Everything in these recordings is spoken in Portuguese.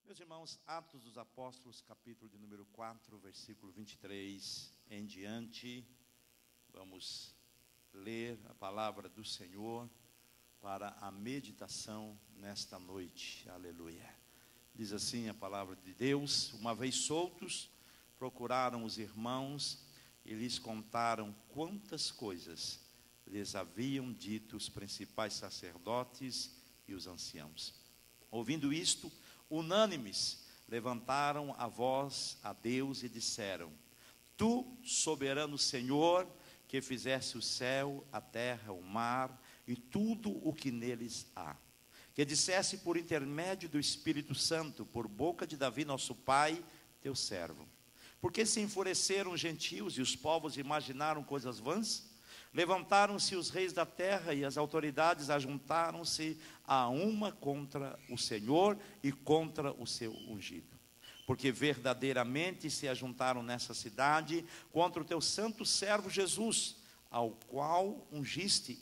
Meus irmãos, Atos dos Apóstolos, capítulo de número 4, versículo 23 em diante, vamos ler a palavra do Senhor para a meditação nesta noite. Aleluia. Diz assim a palavra de Deus: uma vez soltos, procuraram os irmãos e lhes contaram quantas coisas lhes haviam dito os principais sacerdotes e os anciãos. Ouvindo isto, unânimes, levantaram a voz a Deus e disseram: Tu, soberano Senhor, que fizeste o céu, a terra, o mar e tudo o que neles há, que disseste por intermédio do Espírito Santo, por boca de Davi nosso pai, teu servo. Porque se enfureceram os gentios e os povos imaginaram coisas vãs? Levantaram-se os reis da terra e as autoridades ajuntaram-se a uma contra o Senhor e contra o seu ungido. Porque verdadeiramente se ajuntaram nessa cidade contra o teu santo servo Jesus, ao qual ungiste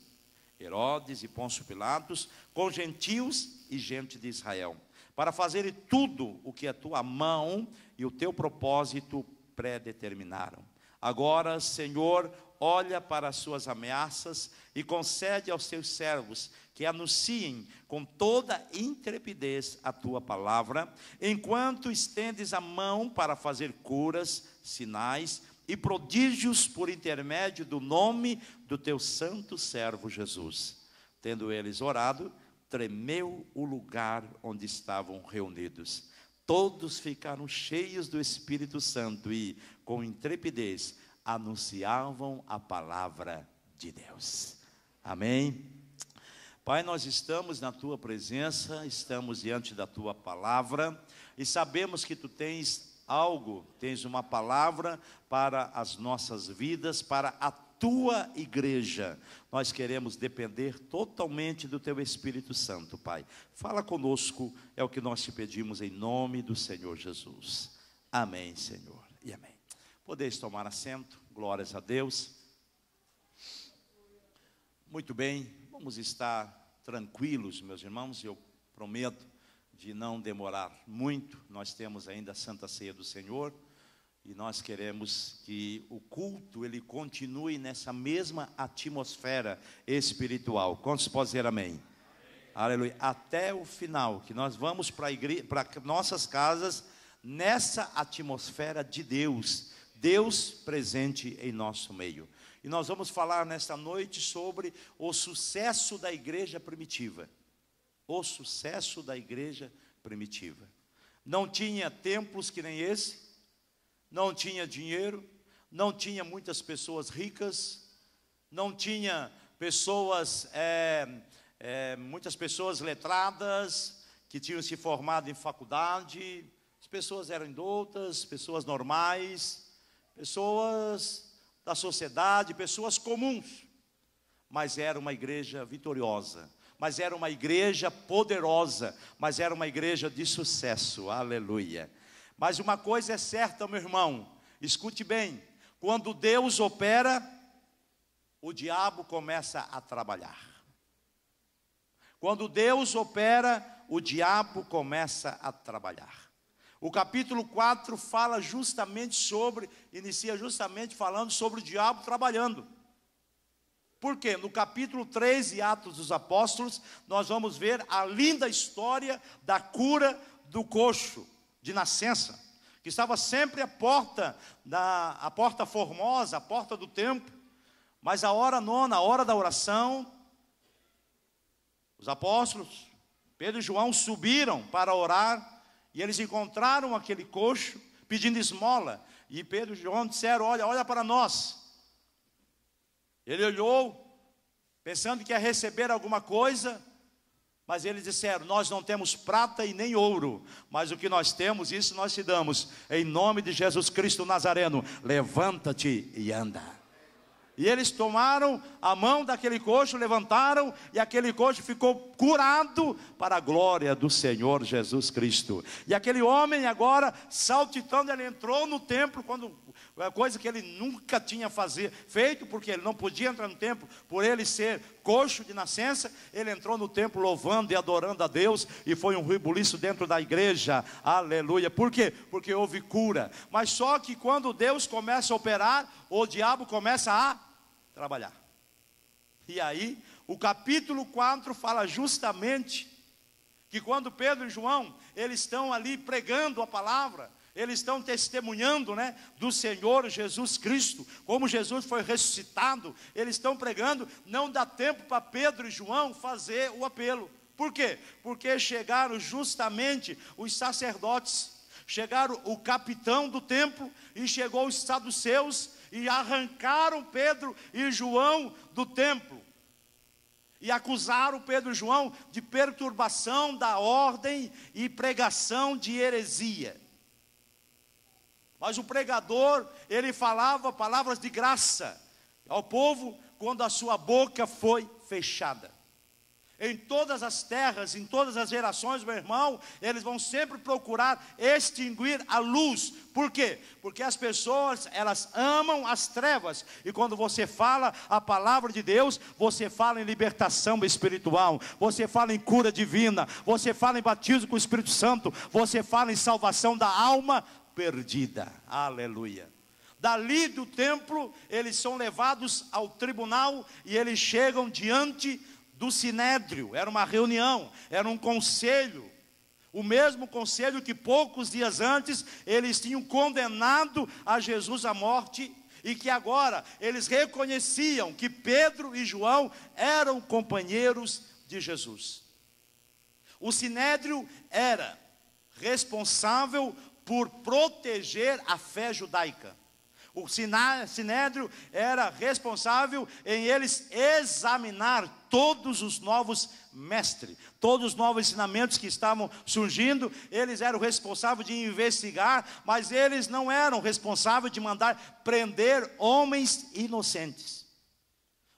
Herodes e Pôncio Pilatos, com gentios e gente de Israel, para fazerem tudo o que a tua mão e o teu propósito predeterminaram. Agora, Senhor, olha para as suas ameaças e concede aos teus servos que anunciem com toda intrepidez a tua palavra, enquanto estendes a mão para fazer curas, sinais e prodígios por intermédio do nome do teu santo servo Jesus. Tendo eles orado, tremeu o lugar onde estavam reunidos. Todos ficaram cheios do Espírito Santo e, com intrepidez, anunciavam a palavra de Deus. Amém? Pai, nós estamos na Tua presença, estamos diante da Tua palavra e sabemos que Tu tens algo, tens uma palavra para as nossas vidas, para a Tua igreja. Nós queremos depender totalmente do Teu Espírito Santo, Pai. Fala conosco, é o que nós te pedimos em nome do Senhor Jesus. Amém, Senhor, e amém. Podeis tomar assento, glórias a Deus. Muito bem, vamos estar tranquilos, meus irmãos, eu prometo de não demorar muito. Nós temos ainda a Santa Ceia do Senhor e nós queremos que o culto ele continue nessa mesma atmosfera espiritual. Quantos podem dizer amém? Amém. Aleluia. Até o final, que nós vamos para nossas casas nessa atmosfera de Deus. Deus presente em nosso meio. E nós vamos falar nesta noite sobre o sucesso da igreja primitiva. O sucesso da igreja primitiva. Não tinha templos que nem esse, não tinha dinheiro, não tinha muitas pessoas ricas, não tinha pessoas, muitas pessoas letradas, que tinham se formado em faculdade. As pessoas eram doutas, pessoas normais, pessoas da sociedade, pessoas comuns, mas era uma igreja vitoriosa, mas era uma igreja poderosa, mas era uma igreja de sucesso, aleluia. Mas uma coisa é certa, meu irmão, escute bem: quando Deus opera, o diabo começa a trabalhar. Quando Deus opera, o diabo começa a trabalhar. O capítulo 4 fala justamente inicia justamente falando sobre o diabo trabalhando. Por quê? No capítulo 3 de Atos dos Apóstolos, nós vamos ver a linda história da cura do coxo de nascença, que estava sempre à porta formosa, a porta do templo, mas a hora nona, a hora da oração, os apóstolos, Pedro e João subiram para orar, e eles encontraram aquele coxo pedindo esmola. E Pedro e João disseram: olha para nós. Ele olhou, pensando que ia receber alguma coisa, mas eles disseram: nós não temos prata e nem ouro, mas o que nós temos, isso nós te damos. Em nome de Jesus Cristo Nazareno, levanta-te e anda. E eles tomaram a mão daquele coxo, levantaram, e aquele coxo ficou curado para a glória do Senhor Jesus Cristo. E aquele homem agora, saltitando, ele entrou no templo, quando coisa que ele nunca tinha feito, porque ele não podia entrar no templo, por ele ser coxo de nascença. Ele entrou no templo louvando e adorando a Deus, e foi um rebuliço dentro da igreja, aleluia. Por quê? Porque houve cura. Mas só que quando Deus começa a operar, o diabo começa a trabalhar. E aí, o capítulo 4 fala justamente que quando Pedro e João, eles estão ali pregando a palavra, eles estão testemunhando, do Senhor Jesus Cristo, como Jesus foi ressuscitado, eles estão pregando, não dá tempo para Pedro e João fazer o apelo. Por quê? Porque chegaram justamente os sacerdotes, chegaram o capitão do templo, e chegou os saduceus, e arrancaram Pedro e João do templo, e acusaram Pedro e João de perturbação da ordem e pregação de heresia. Mas o pregador, ele falava palavras de graça ao povo, quando a sua boca foi fechada. Em todas as terras, em todas as gerações, meu irmão, eles vão sempre procurar extinguir a luz. Por quê? Porque as pessoas, elas amam as trevas. E quando você fala a palavra de Deus, você fala em libertação espiritual, você fala em cura divina, você fala em batismo com o Espírito Santo, você fala em salvação da alma perdida, aleluia. Dali do templo, eles são levados ao tribunal, e eles chegam diante do sinédrio. Era uma reunião, era um conselho, o mesmo conselho que poucos dias antes, eles tinham condenado a Jesus à morte, e que agora, eles reconheciam que Pedro e João eram companheiros de Jesus. O sinédrio era responsável por proteger a fé judaica. O sinédrio era responsável em eles examinar todos os novos mestres, todos os novos ensinamentos que estavam surgindo. Eles eram responsáveis de investigar, mas eles não eram responsáveis de mandar prender homens inocentes.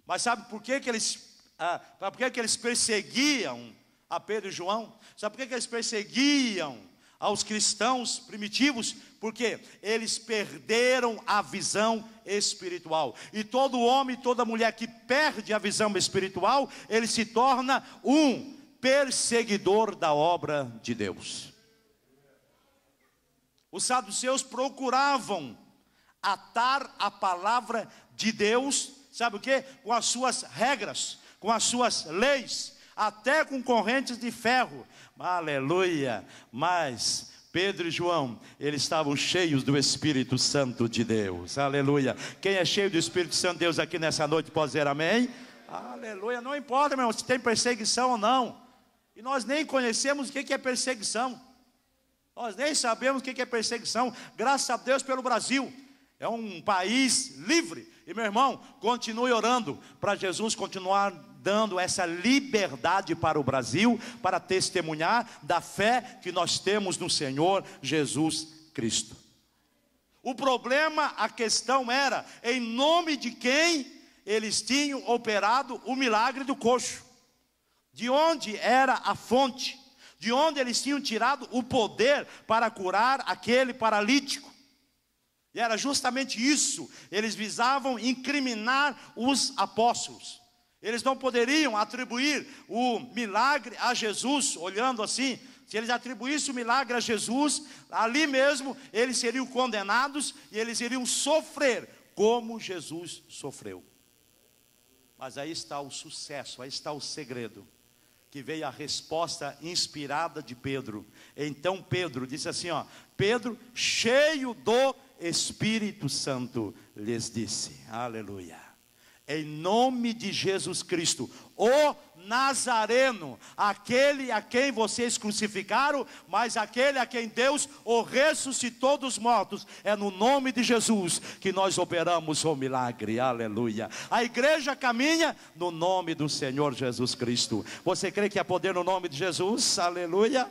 Mas sabe por que eles perseguiam a Pedro e João? Sabe por que eles perseguiam aos cristãos primitivos? Porque eles perderam a visão espiritual. E todo homem, toda mulher que perde a visão espiritual, ele se torna um perseguidor da obra de Deus. Os saduceus procuravam atar a palavra de Deus, sabe o quê? Com as suas regras, com as suas leis, até com correntes de ferro. Aleluia. Mas Pedro e João, eles estavam cheios do Espírito Santo de Deus. Aleluia. Quem é cheio do Espírito Santo de Deus aqui nessa noite pode dizer amém? Aleluia. Não importa, meu irmão, se tem perseguição ou não. E nós nem conhecemos o que é perseguição. Nós nem sabemos o que é perseguição. Graças a Deus pelo Brasil. É um país livre. E meu irmão, continue orando para Jesus continuar dando essa liberdade para o Brasil, para testemunhar da fé que nós temos no Senhor Jesus Cristo. O problema, a questão era, em nome de quem eles tinham operado o milagre do coxo? De onde era a fonte? De onde eles tinham tirado o poder para curar aquele paralítico? E era justamente isso, eles visavam incriminar os apóstolos. Eles não poderiam atribuir o milagre a Jesus, olhando assim. Se eles atribuíssem o milagre a Jesus, ali mesmo eles seriam condenados e eles iriam sofrer como Jesus sofreu. Mas aí está o sucesso, aí está o segredo, que veio a resposta inspirada de Pedro. Então Pedro disse assim, Pedro, cheio do Espírito Santo, lhes disse, aleluia, em nome de Jesus Cristo, o Nazareno, aquele a quem vocês crucificaram, mas aquele a quem Deus o ressuscitou dos mortos, é no nome de Jesus que nós operamos o milagre, aleluia. A igreja caminha no nome do Senhor Jesus Cristo. Você crê que há poder no nome de Jesus? Aleluia.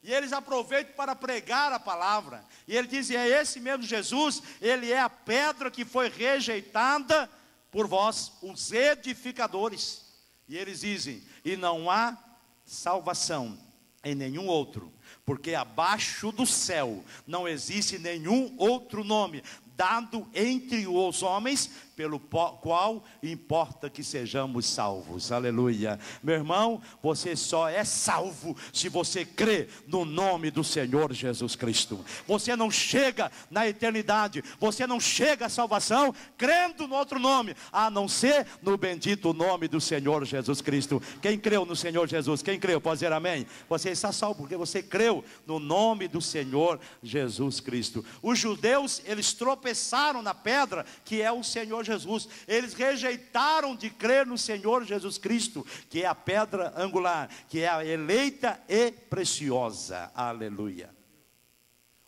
E eles aproveitam para pregar a palavra. E ele diz, é esse mesmo Jesus, ele é a pedra que foi rejeitada por vós, os edificadores. E eles dizem, e não há salvação em nenhum outro, porque abaixo do céu não existe nenhum outro nome dado entre os homens, pelo qual importa que sejamos salvos. Aleluia. Meu irmão, você só é salvo se você crê no nome do Senhor Jesus Cristo. Você não chega na eternidade, você não chega à salvação crendo no outro nome, a não ser no bendito nome do Senhor Jesus Cristo. Quem creu no Senhor Jesus? Quem creu? Pode dizer amém? Você está salvo porque você creu no nome do Senhor Jesus Cristo. Os judeus, eles tropeçaram na pedra que é o Senhor Jesus. Eles rejeitaram de crer no Senhor Jesus Cristo, que é a pedra angular, que é a eleita e preciosa. Aleluia.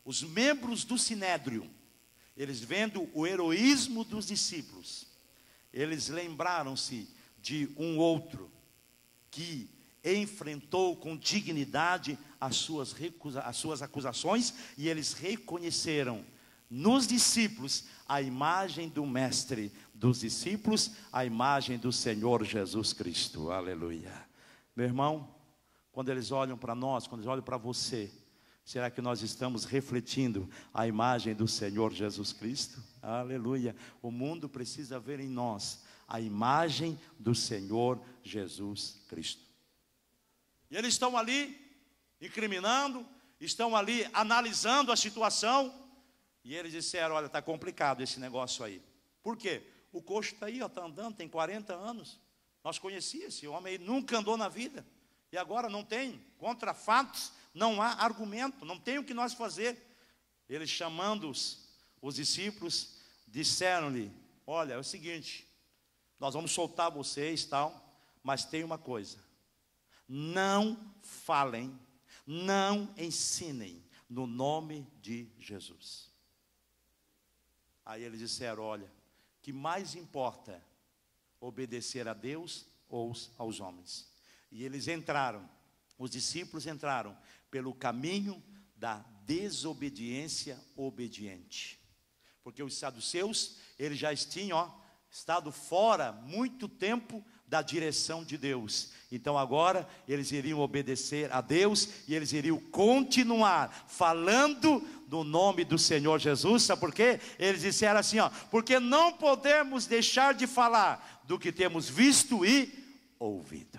Os membros do Sinédrio, eles vendo o heroísmo dos discípulos, eles lembraram-se de um outro que enfrentou com dignidade as suas acusações, e eles reconheceram nos discípulos a imagem do mestre, dos discípulos a imagem do Senhor Jesus Cristo. Aleluia. Meu irmão, quando eles olham para nós, quando eles olham para você, será que nós estamos refletindo a imagem do Senhor Jesus Cristo? Aleluia. O mundo precisa ver em nós a imagem do Senhor Jesus Cristo. E eles estão ali incriminando, estão ali analisando a situação, e eles disseram: olha, está complicado esse negócio aí. Por quê? O coxo está aí, está andando, tem 40 anos. Nós conhecíamos esse homem, ele nunca andou na vida. E agora não tem, contra fatos, não há argumento, não tem o que nós fazer. Eles, chamando os discípulos, disseram-lhe: olha, é o seguinte, nós vamos soltar vocês, tal, mas tem uma coisa: não falem, não ensinem no nome de Jesus. Aí eles disseram: olha, que mais importa obedecer a Deus ou aos homens? E eles entraram, os discípulos entraram pelo caminho da desobediência obediente, porque os saduceus, eles já tinham estado fora muito tempo da direção de Deus. Então agora eles iriam obedecer a Deus, e eles iriam continuar falando no nome do Senhor Jesus. Sabe por quê? Eles disseram assim, porque não podemos deixar de falar do que temos visto e ouvido.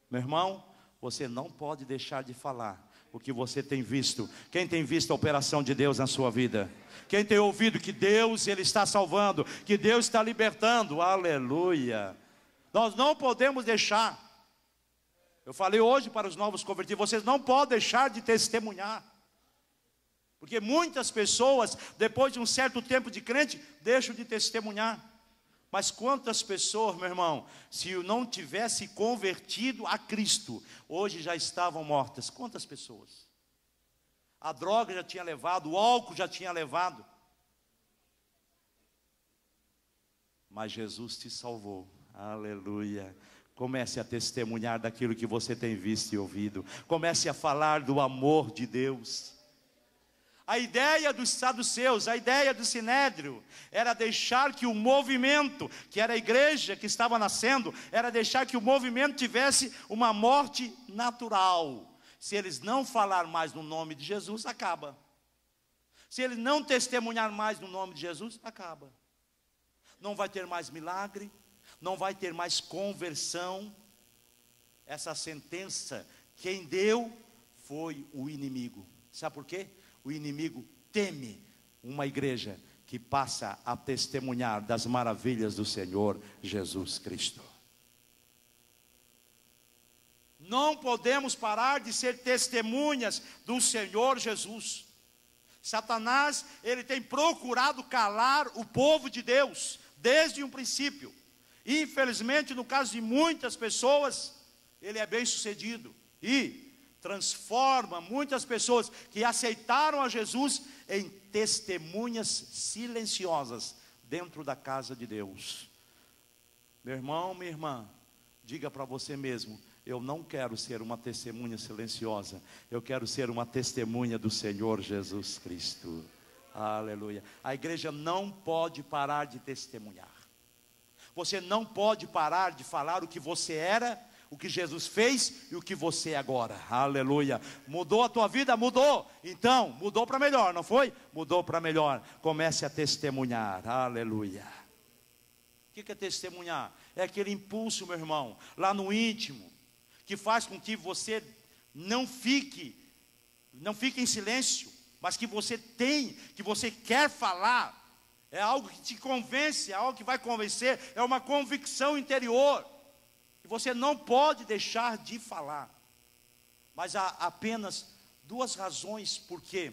Meu irmão, você não pode deixar de falar o que você tem visto. Quem tem visto a operação de Deus na sua vida? Quem tem ouvido que Deus, Ele está salvando, que Deus está libertando? Aleluia. Nós não podemos deixar. Eu falei hoje para os novos convertidos: vocês não podem deixar de testemunhar. Porque muitas pessoas, depois de um certo tempo de crente, deixam de testemunhar. Mas quantas pessoas, meu irmão, se não tivesse convertido a Cristo, hoje já estavam mortas? Quantas pessoas? A droga já tinha levado, o álcool já tinha levado. Mas Jesus te salvou. Aleluia. Comece a testemunhar daquilo que você tem visto e ouvido. Comece a falar do amor de Deus. A ideia dos saduceus, a ideia do Sinédrio, era deixar que o movimento, que era a igreja que estava nascendo, era deixar que o movimento tivesse uma morte natural. Se eles não falar mais no nome de Jesus, acaba. Se eles não testemunhar mais no nome de Jesus, acaba. Não vai ter mais milagre, não vai ter mais conversão. Essa sentença, quem deu foi o inimigo. Sabe por quê? O inimigo teme uma igreja que passa a testemunhar das maravilhas do Senhor Jesus Cristo. Não podemos parar de ser testemunhas do Senhor Jesus. Satanás, ele tem procurado calar o povo de Deus desde um princípio. Infelizmente, no caso de muitas pessoas, ele é bem sucedido e transforma muitas pessoas que aceitaram a Jesus em testemunhas silenciosas dentro da casa de Deus. Meu irmão, minha irmã, diga para você mesmo: eu não quero ser uma testemunha silenciosa, eu quero ser uma testemunha do Senhor Jesus Cristo. Aleluia. A igreja não pode parar de testemunhar. Você não pode parar de falar o que você era, o que Jesus fez e o que você é agora. Aleluia. Mudou a tua vida? Mudou. Então, mudou para melhor, não foi? Mudou para melhor. Comece a testemunhar. Aleluia. O que é testemunhar? É aquele impulso, meu irmão, lá no íntimo, que faz com que você não fique em silêncio, mas que você quer falar. É algo que te convence, é algo que vai convencer, é uma convicção interior. E você não pode deixar de falar. Mas há apenas duas razões porque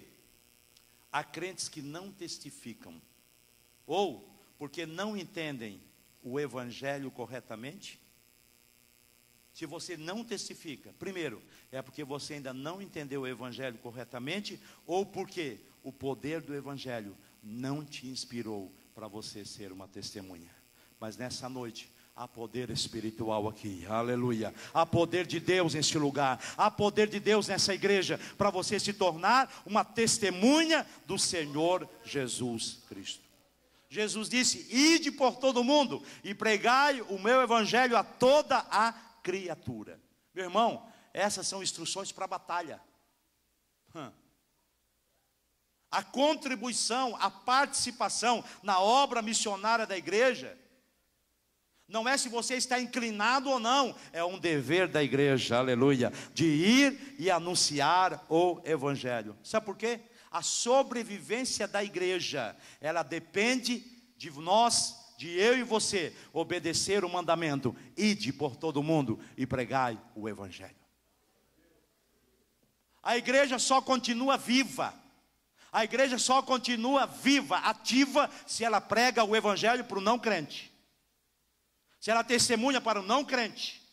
há crentes que não testificam. Ou porque não entendem o evangelho corretamente. Se você não testifica, primeiro, é porque você ainda não entendeu o evangelho corretamente, ou porque o poder do evangelho não te inspirou para você ser uma testemunha. Mas nessa noite, há poder espiritual aqui, aleluia. Há poder de Deus nesse lugar, há poder de Deus nessa igreja, para você se tornar uma testemunha do Senhor Jesus Cristo. Jesus disse: ide por todo mundo e pregai o meu evangelho a toda a criatura. Meu irmão, essas são instruções para a batalha. A contribuição, a participação na obra missionária da igreja, não é se você está inclinado ou não, é um dever da igreja, aleluia, de ir e anunciar o evangelho. Sabe por quê? A sobrevivência da igreja, ela depende de nós, de eu e você, obedecer o mandamento: ide por todo mundo e pregai o evangelho. A igreja só continua viva, a igreja só continua viva, ativa, se ela prega o evangelho para o não crente, se ela testemunha para o não crente.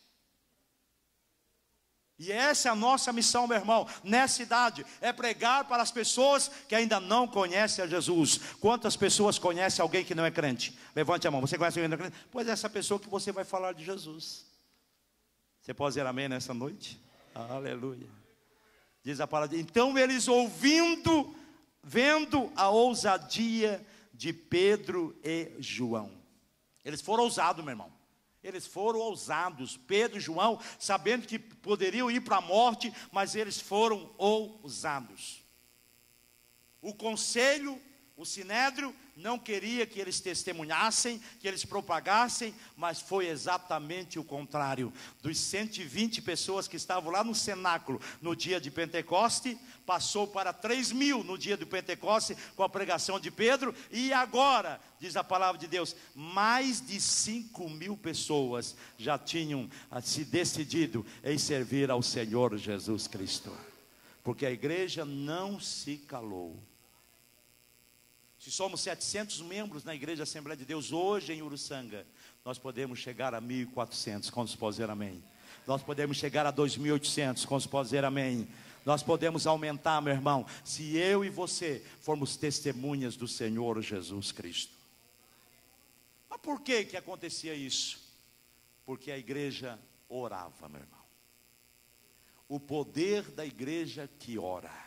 E essa é a nossa missão, meu irmão, nessa idade, é pregar para as pessoas que ainda não conhecem a Jesus. Quantas pessoas conhecem alguém que não é crente? Levante a mão. Você conhece alguém que não é crente? Pois é essa pessoa que você vai falar de Jesus. Você pode dizer amém nessa noite? Aleluia. Diz a palavra: então eles vendo a ousadia de Pedro e João. Eles foram ousados, meu irmão. Eles foram ousados, Pedro e João, sabendo que poderiam ir para a morte, mas eles foram ousados. O conselho, o sinédrio, não queria que eles testemunhassem, que eles propagassem, mas foi exatamente o contrário. Dos 120 pessoas que estavam lá no cenáculo no dia de Pentecoste, passou para 3.000 no dia do Pentecoste com a pregação de Pedro, e agora, diz a palavra de Deus, mais de 5.000 pessoas já tinham se decidido em servir ao Senhor Jesus Cristo, porque a igreja não se calou. Se somos 700 membros na Igreja Assembleia de Deus hoje em Uruçanga, nós podemos chegar a 1.400, quantos podem dizer amém? Nós podemos chegar a 2.800, quantos podem dizer amém? Nós podemos aumentar, meu irmão, se eu e você formos testemunhas do Senhor Jesus Cristo. Mas por que acontecia isso? Porque a igreja orava, meu irmão. O poder da igreja que ora.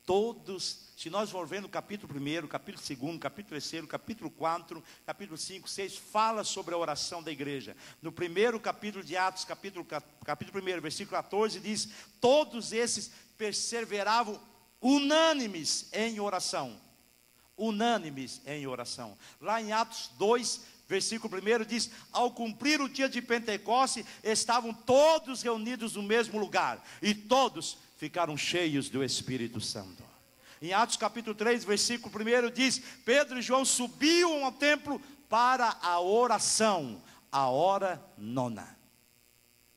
Todos, se nós formos ver no capítulo 1, capítulo 2, capítulo 3, capítulo 4, capítulo 5, 6, fala sobre a oração da igreja. No primeiro capítulo de Atos, capítulo 1, versículo 14, diz: todos esses perseveravam unânimes em oração. Unânimes em oração. Lá em Atos 2, versículo 1 diz: ao cumprir o dia de Pentecoste, estavam todos reunidos no mesmo lugar, e todos ficaram cheios do Espírito Santo. Em Atos capítulo 3, versículo 1 diz: Pedro e João subiam ao templo para a oração, a hora nona.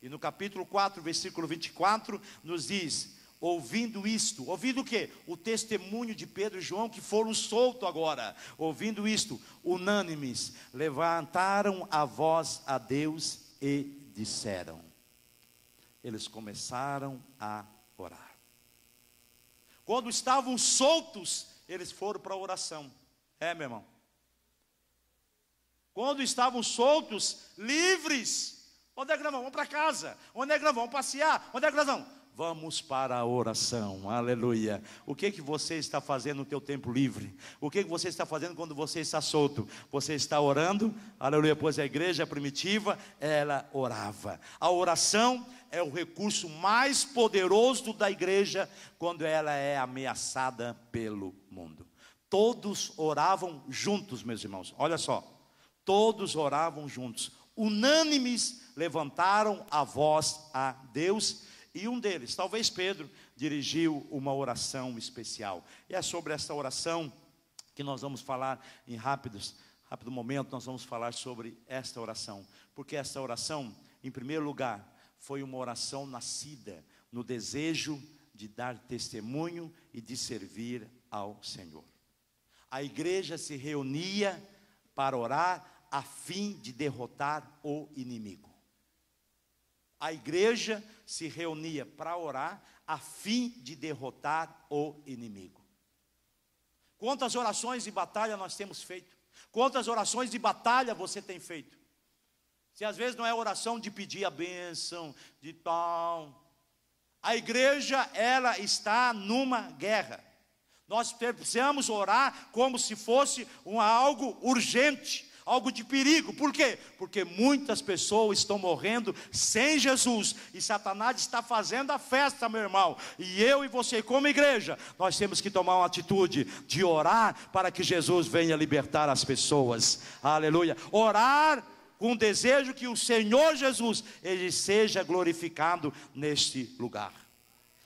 E no capítulo 4, versículo 24, nos diz: ouvindo isto, ouvindo o quê? O testemunho de Pedro e João, que foram soltos agora. Ouvindo isto, unânimes, levantaram a voz a Deus e disseram. Eles começaram a orar. Quando estavam soltos, eles foram para a oração. Meu irmão. Quando estavam soltos, livres, onde é que nós vamos? Vamos para casa. Onde é que nós vamos? Passear. Onde é que nós vamos? Vamos para a oração, aleluia. O que você está fazendo no teu tempo livre? O que você está fazendo quando você está solto? Você está orando, aleluia, pois a igreja primitiva, ela orava. A oração é o recurso mais poderoso da igreja quando ela é ameaçada pelo mundo. Todos oravam juntos, meus irmãos, olha só, todos oravam juntos, unânimes levantaram a voz a Deus. E um deles, talvez Pedro, dirigiu uma oração especial. E é sobre essa oração que nós vamos falar em rápido momento, nós vamos falar sobre esta oração. Porque esta oração, em primeiro lugar, foi uma oração nascida no desejo de dar testemunho e de servir ao Senhor. A igreja se reunia para orar a fim de derrotar o inimigo. A igreja se reunia para orar a fim de derrotar o inimigo. Quantas orações de batalha nós temos feito? Quantas orações de batalha você tem feito? Se às vezes não é oração de pedir a bênção, de tal. A igreja, ela está numa guerra. Nós precisamos orar como se fosse algo urgente, algo de perigo. Por quê? Porque muitas pessoas estão morrendo sem Jesus, e Satanás está fazendo a festa, meu irmão. E eu e você, como igreja, nós temos que tomar uma atitude de orar para que Jesus venha libertar as pessoas. Aleluia. Orar com o desejo que o Senhor Jesus, Ele seja glorificado neste lugar.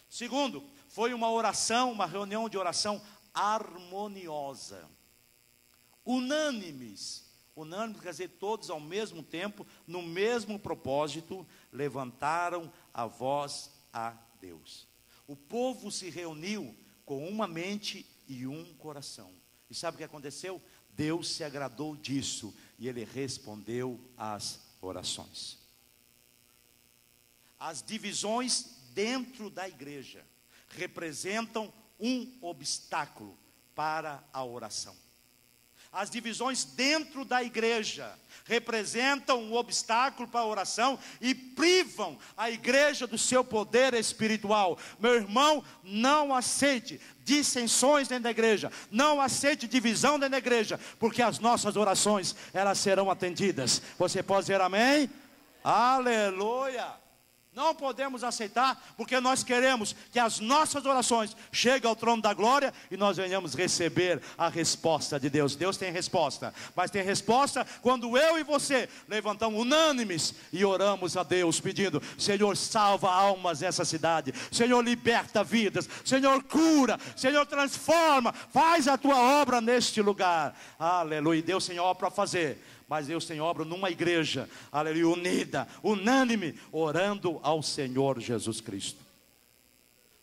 Segundo, foi uma oração, uma reunião de oração harmoniosa. Unânimes quer dizer, todos ao mesmo tempo, no mesmo propósito, levantaram a voz a Deus. O povo se reuniu com uma mente e um coração. E sabe o que aconteceu? Deus se agradou disso e Ele respondeu às orações. As divisões dentro da igreja representam um obstáculo para a oração. As divisões dentro da igreja representam um obstáculo para a oração e privam a igreja do seu poder espiritual. Meu irmão, não aceite dissensões dentro da igreja, não aceite divisão dentro da igreja, porque as nossas orações, elas serão atendidas. Você pode dizer amém? Aleluia! Não podemos aceitar, porque nós queremos que as nossas orações cheguem ao trono da glória e nós venhamos receber a resposta de Deus. Deus tem resposta, mas tem resposta quando eu e você levantamos unânimes e oramos a Deus, pedindo: Senhor, salva almas nessa cidade, Senhor, liberta vidas, Senhor, cura, Senhor, transforma, faz a tua obra neste lugar. Aleluia. Deus tem obra para fazer, mas Deus tem obra numa igreja, aleluia, unida, unânime, orando ao Senhor Jesus Cristo.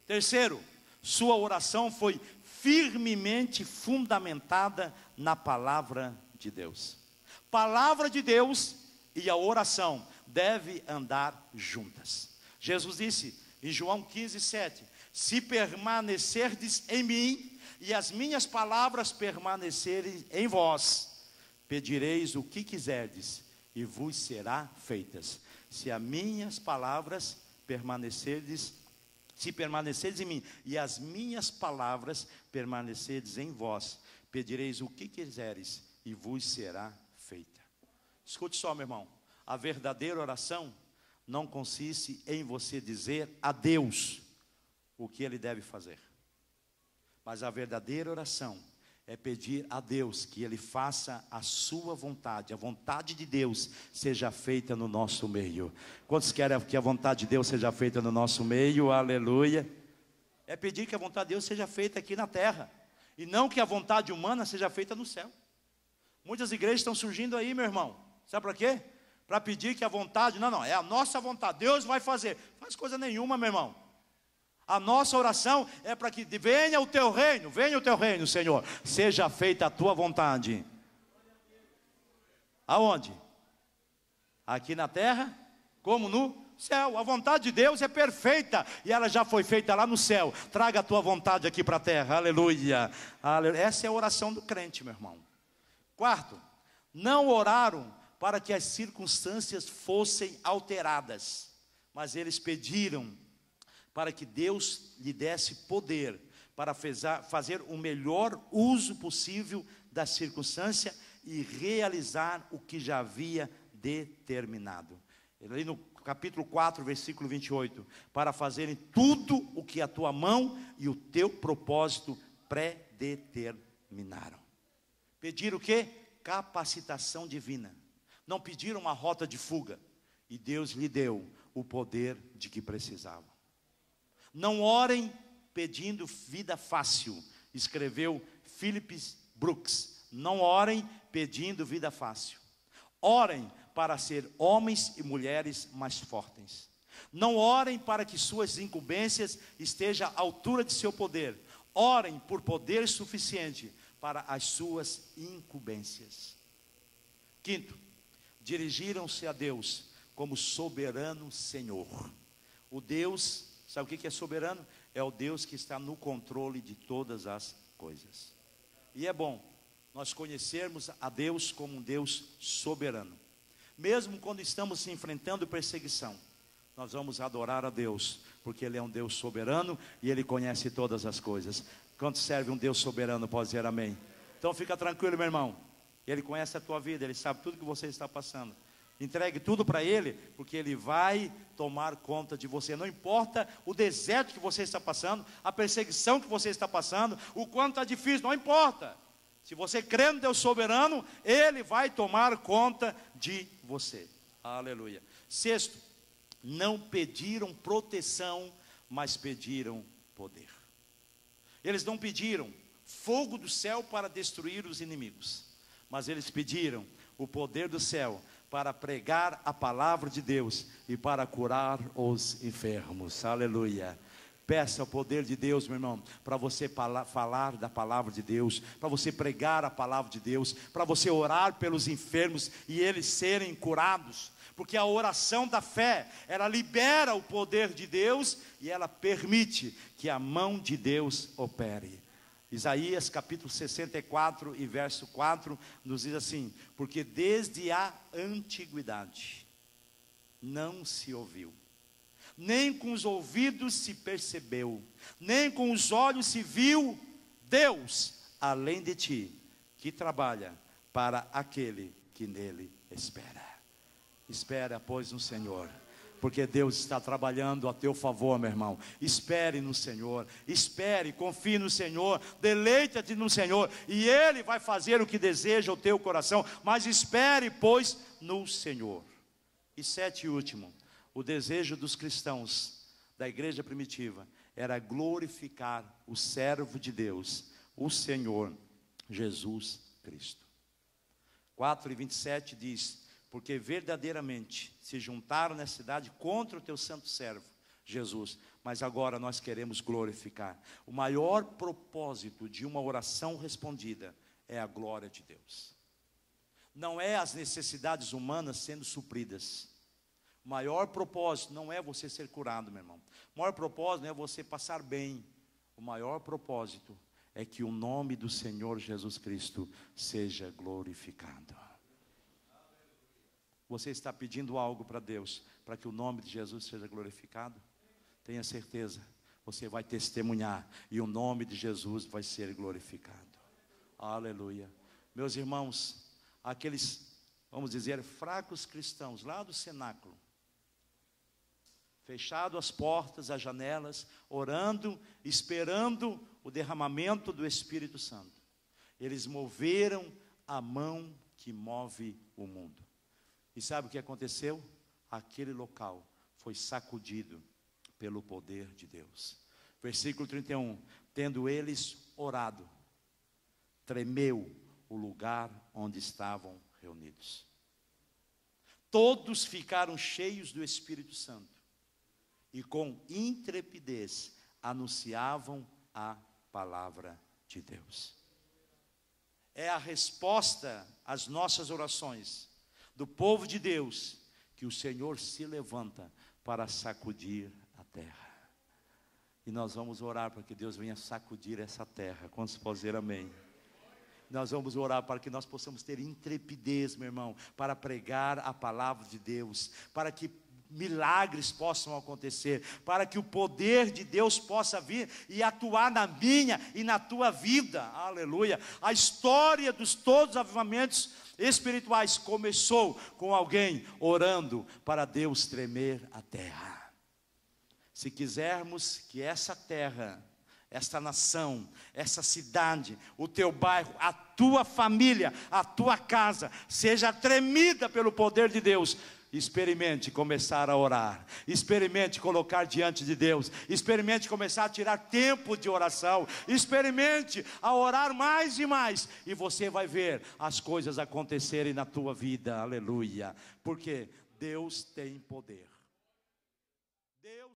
Terceiro, sua oração foi firmemente fundamentada na palavra de Deus. Palavra de Deus e a oração devem andar juntas. Jesus disse em João 15:7: se permanecerdes em mim e as minhas palavras permanecerem em vós, pedireis o que quiserdes e vos será feitas. Se as minhas palavras permanecerdes, se permanecerdes em mim e as minhas palavras permanecerdes em vós, pedireis o que quiseres e vos será feita. Escute só, meu irmão, a verdadeira oração não consiste em você dizer a Deus o que Ele deve fazer, mas a verdadeira oração é pedir a Deus que Ele faça a sua vontade, a vontade de Deus seja feita no nosso meio. Quantos querem que a vontade de Deus seja feita no nosso meio? Aleluia. É pedir que a vontade de Deus seja feita aqui na terra, e não que a vontade humana seja feita no céu. Muitas igrejas estão surgindo aí, meu irmão, sabe para quê? Para pedir que a vontade, não, é a nossa vontade, Deus vai fazer. Faz coisa nenhuma, meu irmão. A nossa oração é para que venha o teu reino, Senhor, seja feita a tua vontade. Aonde? Aqui na terra, como no céu. A vontade de Deus é perfeita e ela já foi feita lá no céu. Traga a tua vontade aqui para a terra, aleluia. Essa é a oração do crente, meu irmão. Quarto, não oraram para que as circunstâncias fossem alteradas, mas eles pediram para que Deus lhe desse poder para fazer o melhor uso possível da circunstância e realizar o que já havia determinado. Ali no capítulo 4, versículo 28, para fazerem tudo o que a tua mão e o teu propósito predeterminaram. Pediram o quê? Capacitação divina. Não pediram uma rota de fuga. E Deus lhe deu o poder de que precisavam. Não orem pedindo vida fácil, escreveu Philip Brooks. Não orem pedindo vida fácil. Orem para ser homens e mulheres mais fortes. Não orem para que suas incumbências estejam à altura de seu poder. Orem por poder suficiente para as suas incumbências. Quinto, dirigiram-se a Deus como soberano Senhor. O Deus, sabe o que é soberano? É o Deus que está no controle de todas as coisas. E é bom nós conhecermos a Deus como um Deus soberano. Mesmo quando estamos enfrentando perseguição, nós vamos adorar a Deus, porque Ele é um Deus soberano e Ele conhece todas as coisas. Quanto serve um Deus soberano, pode dizer amém? Então fica tranquilo, meu irmão. Ele conhece a tua vida, Ele sabe tudo que você está passando. Entregue tudo para Ele, porque Ele vai tomar conta de você. Não importa o deserto que você está passando, a perseguição que você está passando, o quanto está difícil, não importa. Se você crê no Deus soberano, Ele vai tomar conta de você. Aleluia. Sexto, não pediram proteção, mas pediram poder. Eles não pediram fogo do céu para destruir os inimigos, mas eles pediram o poder do céu para pregar a palavra de Deus e para curar os enfermos. Aleluia. Peça o poder de Deus, meu irmão, para você falar da palavra de Deus, para você pregar a palavra de Deus, para você orar pelos enfermos e eles serem curados, porque a oração da fé, ela libera o poder de Deus e ela permite que a mão de Deus opere. Isaías capítulo 64 e verso 4 nos diz assim: porque desde a antiguidade não se ouviu, nem com os ouvidos se percebeu, nem com os olhos se viu Deus além de ti, que trabalha para aquele que nele espera. Espera, pois, no Senhor, porque Deus está trabalhando a teu favor, meu irmão. Espere no Senhor, espere, confie no Senhor, deleita-te no Senhor, e Ele vai fazer o que deseja o teu coração. Mas espere, pois, no Senhor. E sete e último, o desejo dos cristãos da igreja primitiva era glorificar o servo de Deus, o Senhor Jesus Cristo. 4:27 diz: porque verdadeiramente se juntaram nessa cidade contra o teu santo servo, Jesus. Mas agora nós queremos glorificar. O maior propósito de uma oração respondida é a glória de Deus. Não é as necessidades humanas sendo supridas. O maior propósito não é você ser curado, meu irmão. O maior propósito não é você passar bem. O maior propósito é que o nome do Senhor Jesus Cristo seja glorificado. Você está pedindo algo para Deus, para que o nome de Jesus seja glorificado? Tenha certeza, você vai testemunhar e o nome de Jesus vai ser glorificado. Aleluia. Meus irmãos, aqueles, vamos dizer, fracos cristãos lá do cenáculo, fechado as portas, as janelas, orando, esperando o derramamento do Espírito Santo. Eles moveram a mão que move o mundo. E sabe o que aconteceu? Aquele local foi sacudido pelo poder de Deus. Versículo 31, tendo eles orado, tremeu o lugar onde estavam reunidos. Todos ficaram cheios do Espírito Santo e com intrepidez anunciavam a palavra de Deus. É a resposta às nossas orações do povo de Deus, que o Senhor se levanta para sacudir a terra. E nós vamos orar para que Deus venha sacudir essa terra. Quantos podem dizer amém? Nós vamos orar para que nós possamos ter intrepidez, meu irmão, para pregar a palavra de Deus, para que milagres possam acontecer, para que o poder de Deus possa vir e atuar na minha e na tua vida. Aleluia. A história dos todos os avivamentos espirituais começou com alguém orando para Deus tremer a terra. Se quisermos que essa terra, esta nação, essa cidade, o teu bairro, a tua família, a tua casa seja tremida pelo poder de Deus, experimente começar a orar, experimente colocar diante de Deus, experimente começar a tirar tempo de oração, experimente a orar mais e mais, e você vai ver as coisas acontecerem na tua vida. Aleluia, porque Deus tem poder. Deus